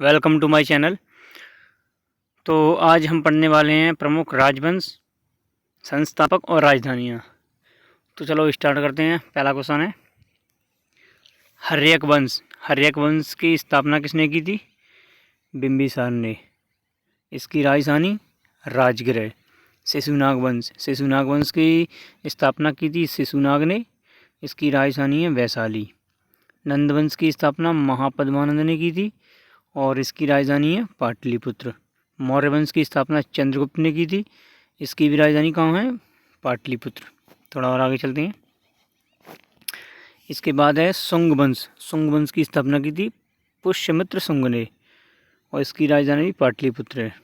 Welcome to my channel. तो आज हम पढ़ने वाले हैं प्रमुख राजवंश, संस्थापक और राजधानियाँ। तो चलो स्टार्ट करते हैं। पहला क्वेश्चन है हर्यक वंश। हर्यक वंश की स्थापना किसने की थी? बिंबिसार ने। इसकी राजधानी राजगृह। शिशुनाग वंश। शिशुनाग वंश की स्थापना की थी शिशुनाग ने। इसकी राजधानी है वैशाली। नंद वंश की स्थापना महापद्मानंद ने की थी और इसकी राजधानी है पाटलिपुत्र। मौर्य वंश की स्थापना चंद्रगुप्त ने की थी। इसकी भी राजधानी कहाँ है? पाटलिपुत्र। थोड़ा और आगे चलते हैं। इसके बाद है शुंग वंश। शुंग वंश की स्थापना की थी पुष्यमित्र शुंग ने और इसकी राजधानी भी पाटलिपुत्र है।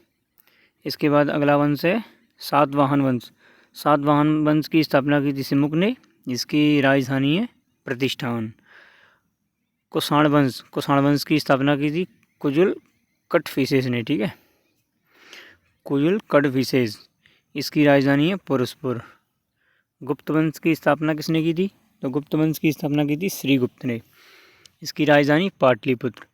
इसके बाद अगला वंश है सातवाहन वंश। सातवाहन वंश की स्थापना की थी सिमुक ने। इसकी राजधानी है प्रतिष्ठान। कुषाण वंश। कुषाण वंश की स्थापना की थी कुजुल कटफिसेस ने। ठीक है, कुजुल कटफिसेस। इसकी राजधानी है पुरुषपुर। गुप्त वंश की स्थापना किसने की थी? तो गुप्त वंश की स्थापना की थी श्रीगुप्त ने। इसकी राजधानी पाटलिपुत्र।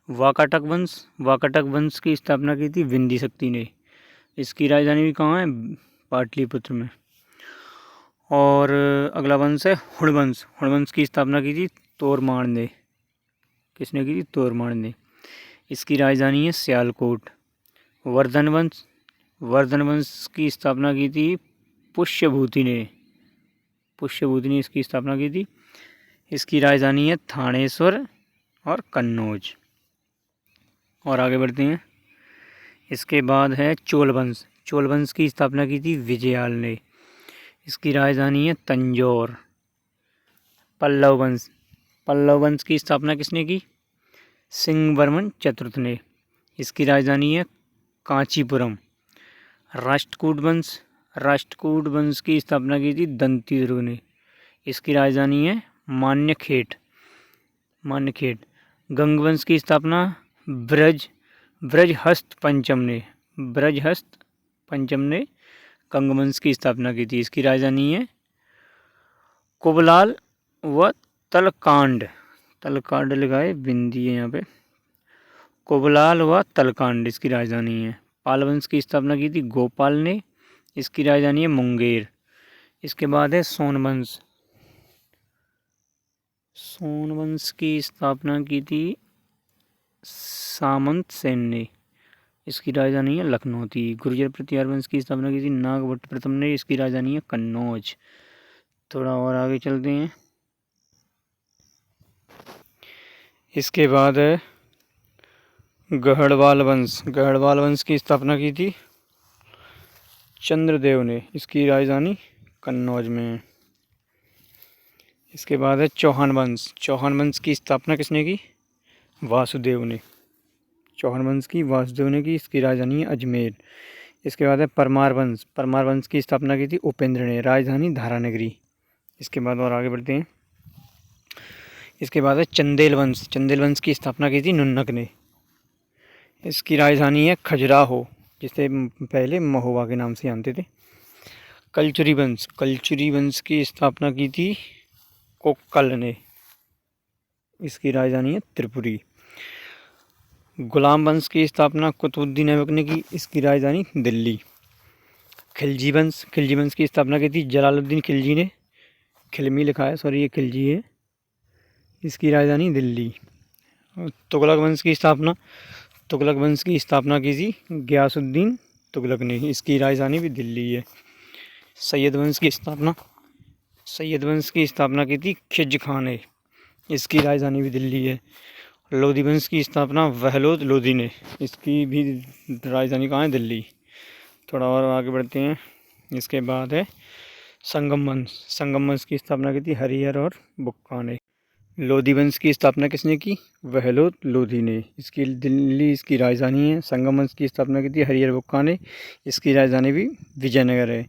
वाकाटक वंश। वाकाटक वंश की स्थापना की थी विंध्य शक्ति ने। इसकी राजधानी भी कहाँ है? पाटलिपुत्र में। और अगला वंश है हुणवंश। हुणवंश की स्थापना की थी तोरमाण ने। किसने की थी? तोरमाण ने। इसकी राजधानी है सियालकोट। वर्धन वंश। वर्धन वंश की स्थापना की थी पुष्यभूति ने। पुष्यभूति ने इसकी स्थापना की थी। इसकी राजधानी है थानेश्वर और कन्नौज। और आगे बढ़ते हैं। इसके बाद है चोल वंश। चोल वंश की स्थापना की थी विजयाल ने। इसकी राजधानी है तंजौर। पल्लव वंश। पल्लव वंश की स्थापना किसने की? सिंहवर्मन चतुर्थ ने। इसकी राजधानी है कांचीपुरम। राष्ट्रकूट वंश। राष्ट्रकूट वंश की स्थापना की थी दंतीदुर्ग ने। इसकी राजधानी है मान्यखेट। मान्यखेट। गंग वंश की स्थापना ब्रजहस्त पंचम ने। ब्रजहस्त पंचम ने गंग वंश की स्थापना की थी। इसकी राजधानी है कुबलाल व तलकांड। तलकांड लिखा है, बिंदी है यहाँ पे। कुबलाल व तलकांड इसकी राजधानी है। पाल वंश की स्थापना की थी गोपाल ने। इसकी राजधानी है मुंगेर। इसके बाद है सोन वंश। सोन वंश की स्थापना की थी सामंत सेन ने। इसकी राजधानी है लखनौती। गुर्जर प्रतिहार वंश की स्थापना की थी नागभट्ट प्रथम ने। इसकी राजधानी है कन्नौज। थोड़ा और आगे चलते हैं। इसके बाद है गढ़वाल वंश। गढ़वाल वंश की स्थापना की थी चंद्रदेव ने। इसकी राजधानी कन्नौज में है। इसके बाद है चौहान वंश। चौहान वंश की स्थापना किसने की? वासुदेव ने। चौहान वंश की वासुदेव ने की। इसकी राजधानी है अजमेर। इसके बाद है परमार वंश। परमार वंश की स्थापना की थी उपेंद्र ने। राजधानी धारानगरी। इसके बाद और आगे बढ़ते हैं। इसके बाद है चंदेल वंश। चंदेल वंश की स्थापना की थी नुन्नक ने। इसकी राजधानी है खजुराहो, जिसे पहले महोबा के नाम से जानते थे। कलचुरी वंश। कलचुरी वंश की स्थापना की थी कोक्कल ने। इसकी राजधानी है त्रिपुरी। गुलाम वंश की स्थापना कुतुबुद्दीन ऐबक ने की। इसकी राजधानी दिल्ली। खिलजी वंश। खिलजी वंश की स्थापना की थी जलालुद्दीन खिलजी ने। खिलमी लिखा है, सॉरी ये खिलजी है। इसकी राजधानी दिल्ली। तुगलक वंश की स्थापना तुगलक वंश की स्थापना की थी गयासुद्दीन तुगलक ने। इसकी राजधानी भी दिल्ली है। सैयद वंश की स्थापना की थी खिज खान ने। इसकी राजधानी भी दिल्ली है। लोधी वंश की स्थापना वहलोद लोधी ने। इसकी भी राजधानी कहाँ है? दिल्ली। थोड़ा और आगे बढ़ते हैं। इसके बाद है संगम वंश। संगम वंश की स्थापना की थी हरिहर और बुक्का ने। लोधी वंश की स्थापना किसने की? वहलोद लोधी ने। इसकी दिल्ली इसकी राजधानी है। संगम वंश की स्थापना की थी हरिहर बुक्का ने। इसकी राजधानी भी विजयनगर है।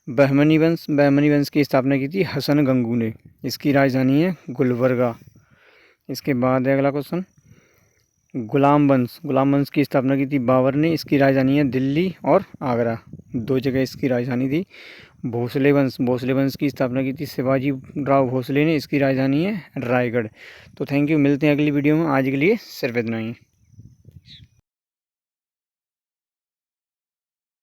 बहमनी वंश की स्थापना की थी हसन गंगू ने। इसकी राजधानी है गुलबर्गा। इसके बाद है अगला क्वेश्चन गुलाम वंश की स्थापना की थी बाबर ने। इसकी राजधानी है दिल्ली और आगरा, दो जगह इसकी राजधानी थी। भोसले वंश की स्थापना की थी शिवाजी राव भोसले ने। इसकी राजधानी है रायगढ़। तो थैंक यू, मिलते हैं अगली वीडियो में। आज के लिए सिर्फ इतना ही।